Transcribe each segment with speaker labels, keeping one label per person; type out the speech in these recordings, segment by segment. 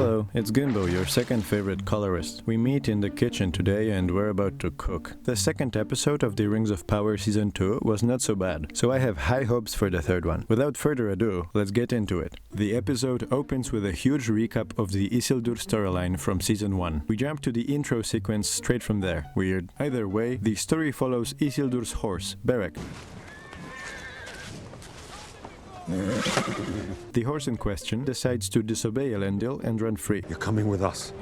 Speaker 1: Hello, it's Gimbo, your second favorite colorist. We meet in the kitchen today and we're about to cook. The second episode of the Rings of Power Season 2 was not so bad, so I have high hopes for the third one. Without further ado, let's get into it. The episode opens with a huge recap of the Isildur storyline from Season 1. We jump to the intro sequence straight from there. Weird. Either way, the story follows Isildur's horse, Beric. The horse in question decides to disobey Elendil and run free.
Speaker 2: You're coming with us.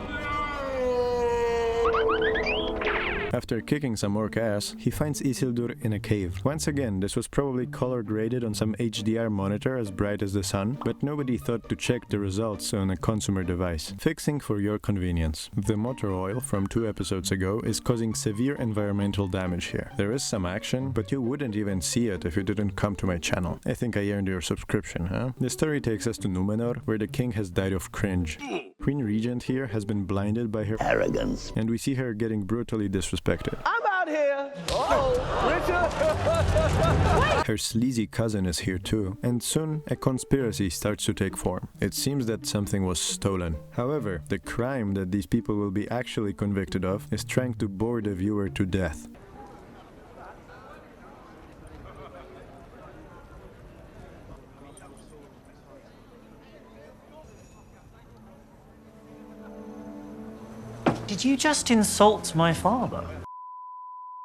Speaker 1: After kicking some orc ass, he finds Isildur in a cave. Once again, this was probably color graded on some HDR monitor as bright as the sun, but nobody thought to check the results on a consumer device. Fixing for your convenience. The motor oil from 2 episodes ago is causing severe environmental damage here. There is some action, but you wouldn't even see it if you didn't come to my channel. I think I earned your subscription, huh? The story takes us to Numenor, where the king has died of cringe. Queen Regent here has been blinded by her arrogance, and we see her getting brutally disrespected.
Speaker 3: I'm out here! Oh, Richard!
Speaker 1: Her sleazy cousin is here too, and soon a conspiracy starts to take form. It seems that something was stolen. However, the crime that these people will be actually convicted of is trying to bore the viewer to death.
Speaker 4: Did you just insult my father?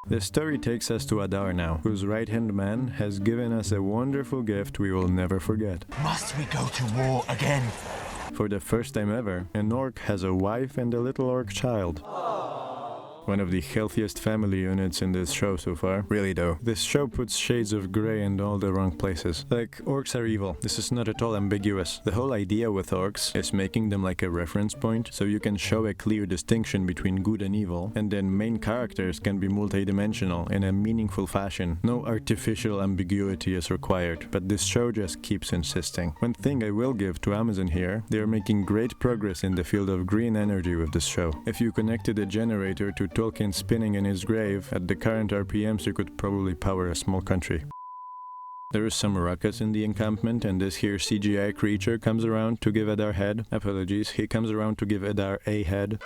Speaker 1: The story takes us to Adar now, whose right-hand man has given us a wonderful gift we will never forget.
Speaker 5: Must we go to war again?
Speaker 1: For the first time ever, an orc has a wife and a little orc child. One of the healthiest family units in this show so far. Really though, this show puts shades of grey in all the wrong places. Like, orcs are evil. This is not at all ambiguous. The whole idea with orcs is making them like a reference point, so you can show a clear distinction between good and evil, and then main characters can be multidimensional in a meaningful fashion. No artificial ambiguity is required, but this show just keeps insisting. One thing I will give to Amazon here, they are making great progress in the field of green energy with this show. If you connected a generator to Tolkien spinning in his grave, at the current RPMs you could probably power a small country. There is some ruckus in the encampment, and this here CGI creature comes around to give Adar head. Apologies, he comes around to give Adar a head.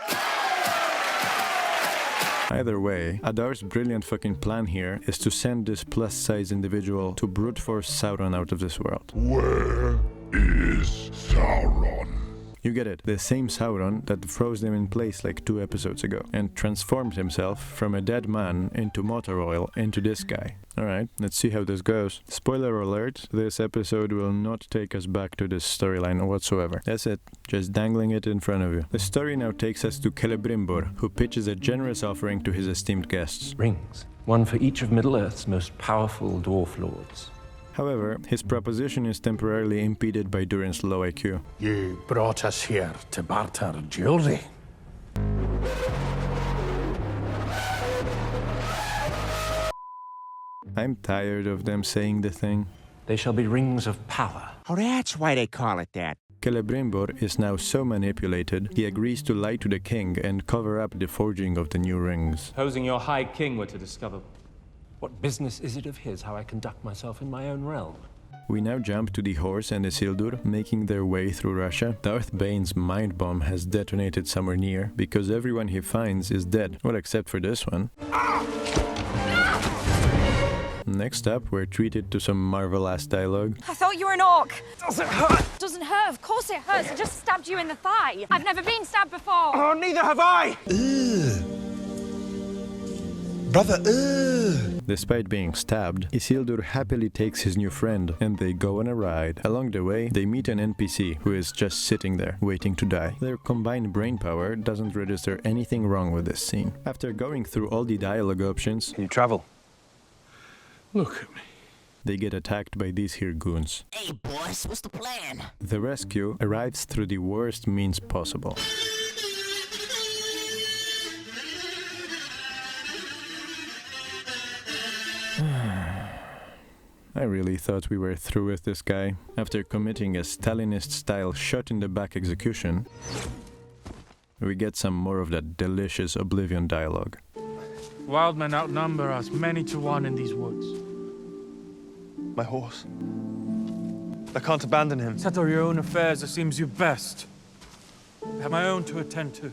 Speaker 1: Either way, Adar's brilliant fucking plan here is to send this plus-size individual to brute force Sauron out of this world.
Speaker 6: Where is Sauron?
Speaker 1: You get it, the same Sauron that froze them in place like 2 episodes ago and transformed himself from a dead man into motor oil into this guy. Alright, let's see how this goes. Spoiler alert, this episode will not take us back to this storyline whatsoever. That's it, just dangling it in front of you. The story now takes us to Celebrimbor, who pitches a generous offering to his esteemed guests.
Speaker 7: Rings, one for each of Middle-earth's most powerful dwarf lords.
Speaker 1: However, his proposition is temporarily impeded by Durin's low IQ.
Speaker 5: You brought us here to barter jewelry.
Speaker 1: I'm tired of them saying the thing.
Speaker 7: They shall be rings of power.
Speaker 8: Oh, that's why they call it that.
Speaker 1: Celebrimbor is now so manipulated, he agrees to lie to the king and cover up the forging of the new rings.
Speaker 9: Supposing your High King were to discover...
Speaker 7: What business is it of his how I conduct myself in my own realm?
Speaker 1: We now jump to the horse and Isildur, making their way through Russia. Darth Bane's mind bomb has detonated somewhere near, because everyone he finds is dead. Well, except for this one. Next up, we're treated to some Marvel-ass dialogue.
Speaker 10: I thought you were an orc. Does it hurt? Doesn't hurt, of course it hurts. I just stabbed you in the thigh. I've never been stabbed before.
Speaker 5: Oh, neither have I!
Speaker 6: Brother,
Speaker 1: Despite being stabbed, Isildur happily takes his new friend, and they go on a ride. Along the way, they meet an NPC who is just sitting there, waiting to die. Their combined brain power doesn't register anything wrong with this scene. After going through all the dialogue options,
Speaker 2: Can you travel?
Speaker 5: Look at me.
Speaker 1: they get attacked by these here goons.
Speaker 8: Hey, boss, what's the plan?
Speaker 1: The rescue arrives through the worst means possible. I really thought we were through with this guy. After committing a Stalinist-style shot-in-the-back execution, we get some more of that delicious Oblivion dialogue.
Speaker 9: Wild men outnumber us many to one in these woods.
Speaker 2: My horse. I can't abandon him.
Speaker 9: Settle your own affairs as seems you best. I have my own to attend to.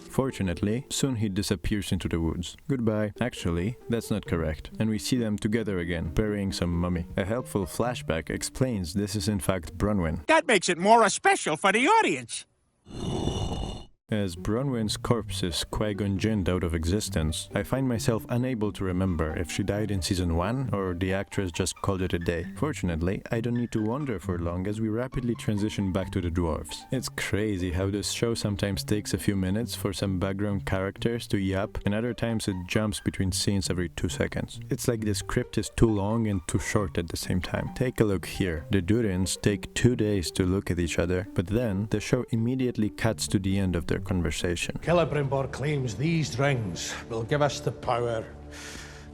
Speaker 1: Fortunately, soon he disappears into the woods. Goodbye. Actually, that's not correct. And we see them together again, burying some mummy. A helpful flashback explains this is in fact Bronwyn.
Speaker 8: That makes it more special for the audience.
Speaker 1: As Bronwyn's corpse is Qui-Gon out of existence, I find myself unable to remember if she died in season 1 or the actress just called it a day. Fortunately, I don't need to wonder for long as we rapidly transition back to the dwarves. It's crazy how this show sometimes takes a few minutes for some background characters to yap, and other times it jumps between scenes every 2 seconds. It's like the script is too long and too short at the same time. Take a look here. The Durins take 2 days to look at each other, but then the show immediately cuts to the end of their conversation.
Speaker 5: Celebrimbor claims these rings will give us the power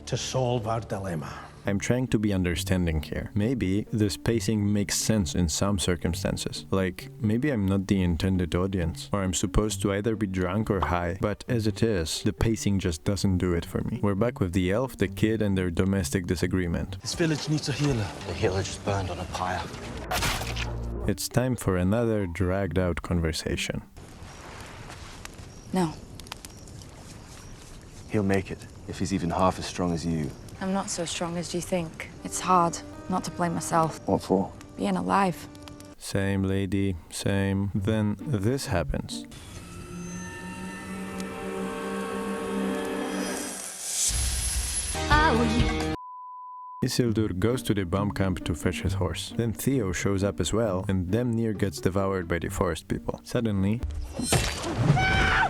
Speaker 5: to solve our dilemma.
Speaker 1: I'm trying to be understanding here. Maybe this pacing makes sense in some circumstances. Like, maybe I'm not the intended audience, or I'm supposed to either be drunk or high, but as it is, the pacing just doesn't do it for me. We're back with the elf, the kid, and their domestic disagreement.
Speaker 3: This village needs a healer. The healer just burned on a pyre.
Speaker 1: It's time for another dragged out conversation.
Speaker 10: No,
Speaker 3: He'll make it, if he's even half as strong as you.
Speaker 10: I'm not so strong as you think. It's hard not to blame myself.
Speaker 3: What for?
Speaker 10: Being alive.
Speaker 1: Same, lady, same. Then this happens. Isildur goes to the bomb camp to fetch his horse. Then Theo shows up as well, and damn near gets devoured by the forest people. Suddenly,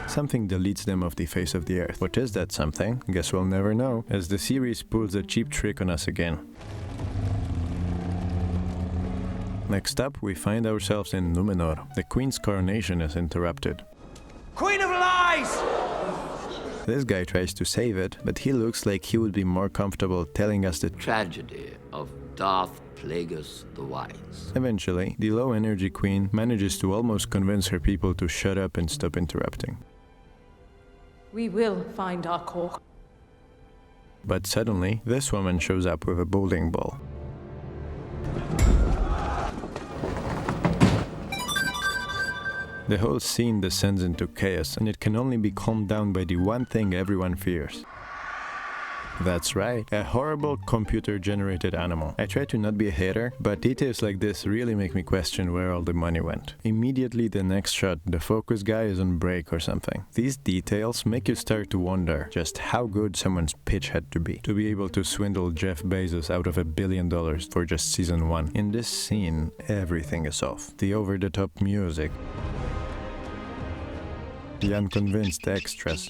Speaker 1: something deletes them off the face of the earth. What is that something? Guess we'll never know, as the series pulls a cheap trick on us again. Next up, we find ourselves in Numenor. The Queen's coronation is interrupted.
Speaker 3: Queen of Lies!
Speaker 1: This guy tries to save it, but he looks like he would be more comfortable telling us the
Speaker 11: tragedy of Darth Plagueis the Wise.
Speaker 1: Eventually, the low-energy queen manages to almost convince her people to shut up and stop interrupting.
Speaker 12: We will find our core.
Speaker 1: But suddenly, this woman shows up with a bowling ball. The whole scene descends into chaos, and it can only be calmed down by the one thing everyone fears. That's right, a horrible computer-generated animal. I try to not be a hater, but details like this really make me question where all the money went. Immediately the next shot, the focus guy is on break or something. These details make you start to wonder just how good someone's pitch had to be able to swindle Jeff Bezos out of $1 billion for just season 1. In this scene, everything is off. The over-the-top music, the unconvinced extras,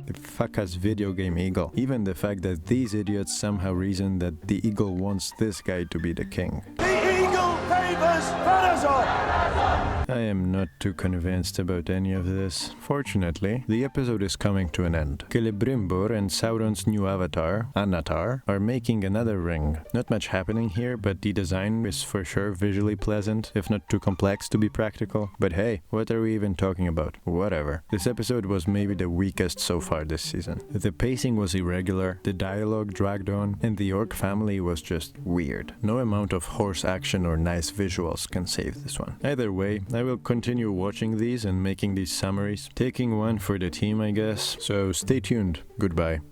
Speaker 1: the fuck-ass video game eagle. Even the fact that these idiots somehow reason that the eagle wants this guy to be the king.
Speaker 3: The eagle favors Pharazôn!
Speaker 1: I am not too convinced about any of this. Fortunately, the episode is coming to an end. Celebrimbor and Sauron's new avatar, Anatar, are making another ring. Not much happening here, but the design is for sure visually pleasant, if not too complex to be practical. But hey, what are we even talking about? Whatever. This episode was maybe the weakest so far this season. The pacing was irregular, the dialogue dragged on, and the orc family was just weird. No amount of horse action or nice visuals can save this one. Either way, I will continue watching these and making these summaries, taking one for the team, I guess. So stay tuned. Goodbye.